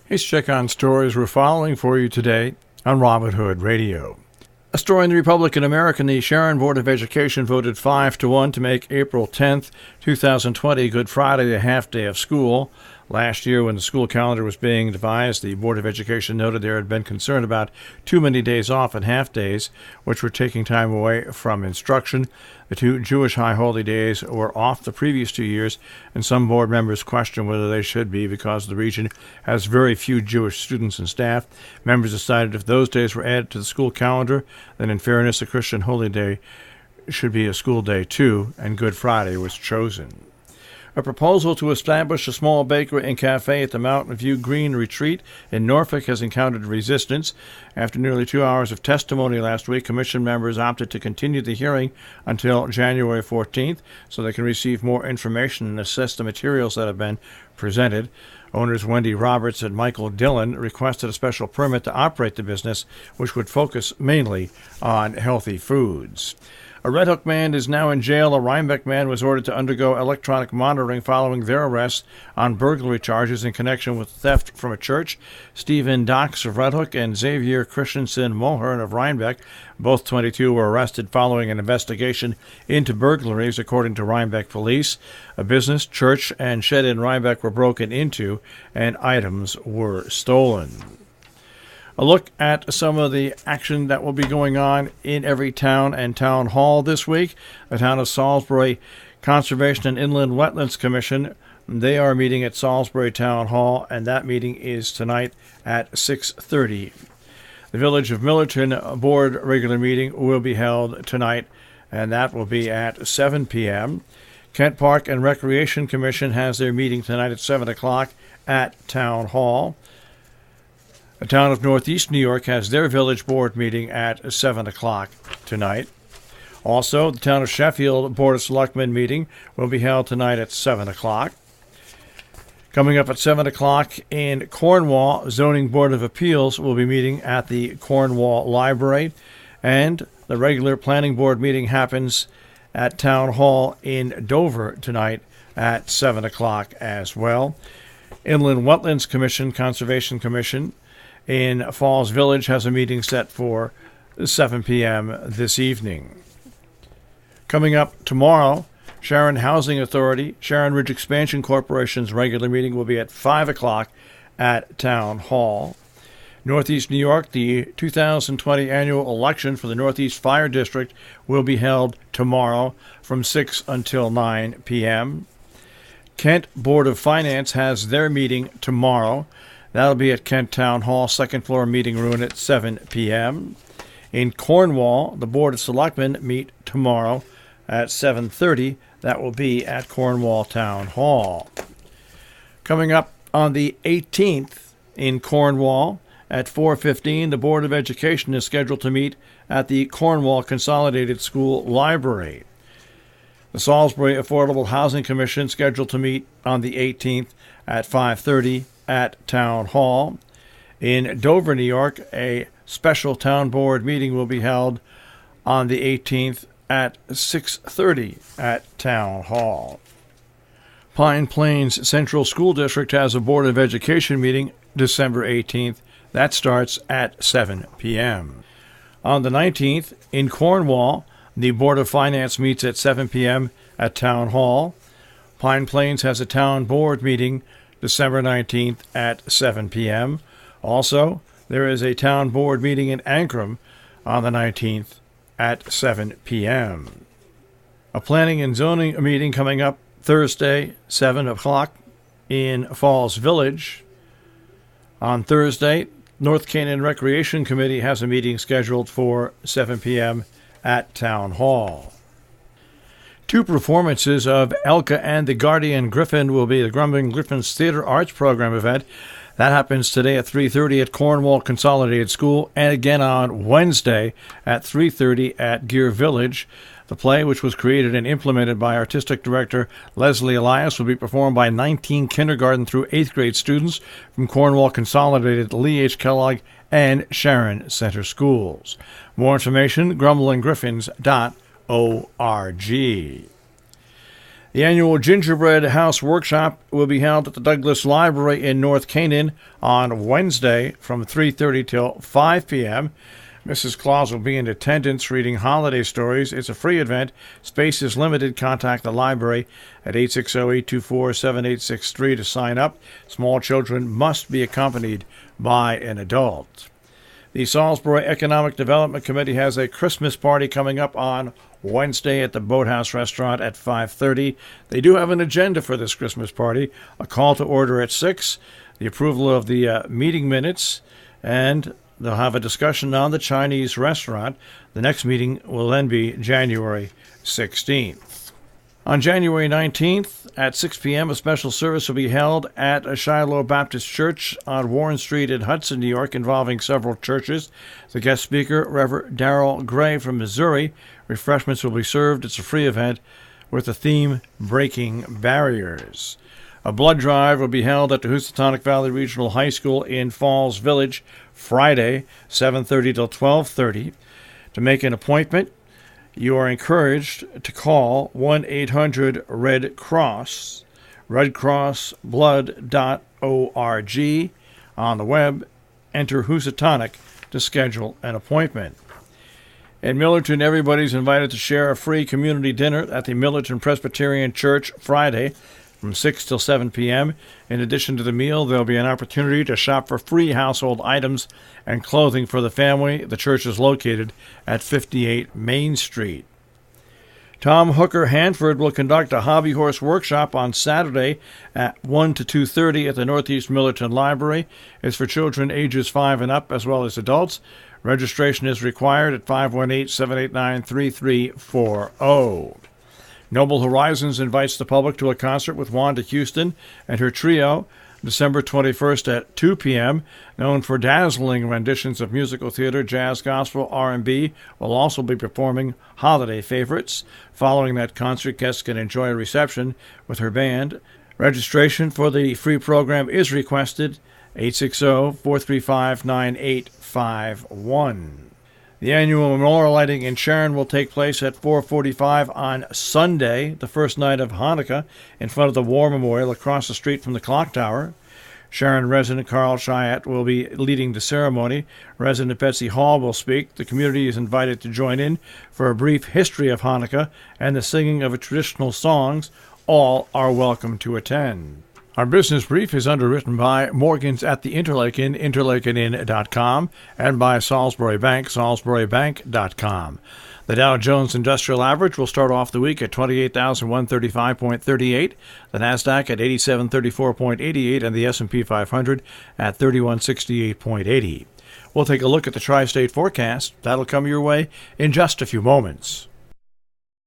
Here's a check on stories we're following for you today on Robin Hood Radio. A story in the Republican American, the Sharon Board of Education voted 5-1 to make April 10th, 2020, Good Friday, a half day of school. Last year, when the school calendar was being devised, the Board of Education noted there had been concern about too many days off and half days, which were taking time away from instruction. The 2 Jewish high holy days were off the previous 2 years, and some board members question whether they should be because the region has very few Jewish students and staff. Members decided if those days were added to the school calendar, then in fairness, a Christian holy day should be a school day too, and Good Friday was chosen. A proposal to establish a small bakery and cafe at the Mountain View Green Retreat in Norfolk has encountered resistance. After nearly 2 hours of testimony last week, Commission members opted to continue the hearing until January 14th so they can receive more information and assess the materials that have been presented. Owners Wendy Roberts and Michael Dillon requested a special permit to operate the business, which would focus mainly on healthy foods. A Red Hook man is now in jail. A Rhinebeck man was ordered to undergo electronic monitoring following their arrest on burglary charges in connection with theft from a church. Stephen Dox of Red Hook and Xavier Christensen Mohern of Rhinebeck, both 22, were arrested following an investigation into burglaries, according to Rhinebeck police. A business, church, and shed in Rhinebeck were broken into, and items were stolen. A look at some of the action that will be going on in every town and town hall this week. The Town of Salisbury Conservation and Inland Wetlands Commission, they are meeting at Salisbury Town Hall, and that meeting is tonight at 6:30. The Village of Millerton Board regular meeting will be held tonight, and that will be at 7 p.m. Kent Park and Recreation Commission has their meeting tonight at 7 o'clock at Town Hall. The Town of Northeast New York has their village board meeting at 7 o'clock tonight. Also, the Town of Sheffield Board of Selectmen meeting will be held tonight at 7 o'clock. Coming up at 7 o'clock in Cornwall, Zoning Board of Appeals will be meeting at the Cornwall Library, and the regular Planning Board meeting happens at Town Hall in Dover tonight at 7 o'clock as well. Inland Wetlands Commission, Conservation Commission, in Falls Village has a meeting set for 7 p.m. this evening. Coming up tomorrow, Sharon Housing Authority, Sharon Ridge Expansion Corporation's regular meeting will be at 5 o'clock at Town Hall. Northeast New York, the 2020 annual election for the Northeast Fire District will be held tomorrow from 6 until 9 p.m. Kent Board of Finance has their meeting tomorrow. That'll be at Kent Town Hall, second floor meeting room at 7 p.m. In Cornwall, the Board of Selectmen meet tomorrow at 7:30. That will be at Cornwall Town Hall. Coming up on the 18th in Cornwall at 4:15, the Board of Education is scheduled to meet at the Cornwall Consolidated School Library. The Salisbury Affordable Housing Commission scheduled to meet on the 18th at 5:30 at Town Hall. In Dover, New York, a special town board meeting will be held on the 18th at 6:30 at Town Hall. Pine Plains Central School District has a Board of Education meeting December 18th. That starts at 7 p.m. On the 19th, in Cornwall, the Board of Finance meets at 7 p.m. at Town Hall. Pine Plains has a town board meeting December 19th at 7 p.m. Also, there is a town board meeting in Ankrum on the 19th at 7 p.m. A planning and zoning meeting coming up Thursday, 7 o'clock in Falls Village. On Thursday, North Canaan Recreation Committee has a meeting scheduled for 7 p.m. at Town Hall. 2 performances of Elka and the Guardian Griffin will be the Grumbling Griffins Theater Arts Program event. That happens today at 3:30 at Cornwall Consolidated School, and again on Wednesday at 3:30 at Gear Village. The play, which was created and implemented by Artistic Director Leslie Elias, will be performed by 19 kindergarten through 8th grade students from Cornwall Consolidated, Lee H. Kellogg, and Sharon Center Schools. More information, grumblingriffins.org. The annual Gingerbread House Workshop will be held at the Douglas Library in North Canaan on Wednesday from 3:30 till 5 p.m. Mrs. Claus will be in attendance reading holiday stories. It's a free event. Space is limited. Contact the library at 860-824-7863 to sign up. Small children must be accompanied by an adult. The Salisbury Economic Development Committee has a Christmas party coming up on Wednesday at the Boathouse Restaurant at 5:30. They do have an agenda for this Christmas party, a call to order at 6, the approval of the meeting minutes, and they'll have a discussion on the Chinese restaurant. The next meeting will then be January 16th. On January 19th at 6 p.m., a special service will be held at Shiloh Baptist Church on Warren Street in Hudson, New York, involving several churches. The guest speaker, Reverend Darrell Gray from Missouri. Refreshments will be served. It's a free event with the theme Breaking Barriers. A blood drive will be held at the Housatonic Valley Regional High School in Falls Village Friday, 7:30 till 12:30. To make an appointment, you are encouraged to call 1-800-RED-CROSS, redcrossblood.org. On the web, enter Housatonic to schedule an appointment. In Millerton, everybody's invited to share a free community dinner at the Millerton Presbyterian Church Friday from 6 till 7 p.m. In addition to the meal, there will be an opportunity to shop for free household items and clothing for the family. The church is located at 58 Main Street. Tom Hooker Hanford will conduct a hobby horse workshop on Saturday at 1 to 2:30 at the Northeast Millerton Library. It's for children ages 5 and up as well as adults. Registration is required at 518-789-3340. Noble Horizons invites the public to a concert with Wanda Houston and her trio December 21st at 2 p.m. Known for dazzling renditions of musical theater, jazz, gospel, R&B, will also be performing holiday favorites. Following that concert, guests can enjoy a reception with her band. Registration for the free program is requested, 860-435-9851. The annual memorial lighting in Sharon will take place at 4:45 on Sunday, the first night of Hanukkah, in front of the War Memorial across the street from the clock tower. Sharon resident Carl Chiat will be leading the ceremony. Resident Betsy Hall will speak. The community is invited to join in for a brief history of Hanukkah and the singing of traditional songs. All are welcome to attend. Our business brief is underwritten by Morgans at the Interlaken, interlakenin.com, and by Salisbury Bank, salisburybank.com. The Dow Jones Industrial Average will start off the week at 28,135.38, the Nasdaq at 8734.88, and the S&P 500 at 3168.80. We'll take a look at the tri-state forecast. That'll come your way in just a few moments.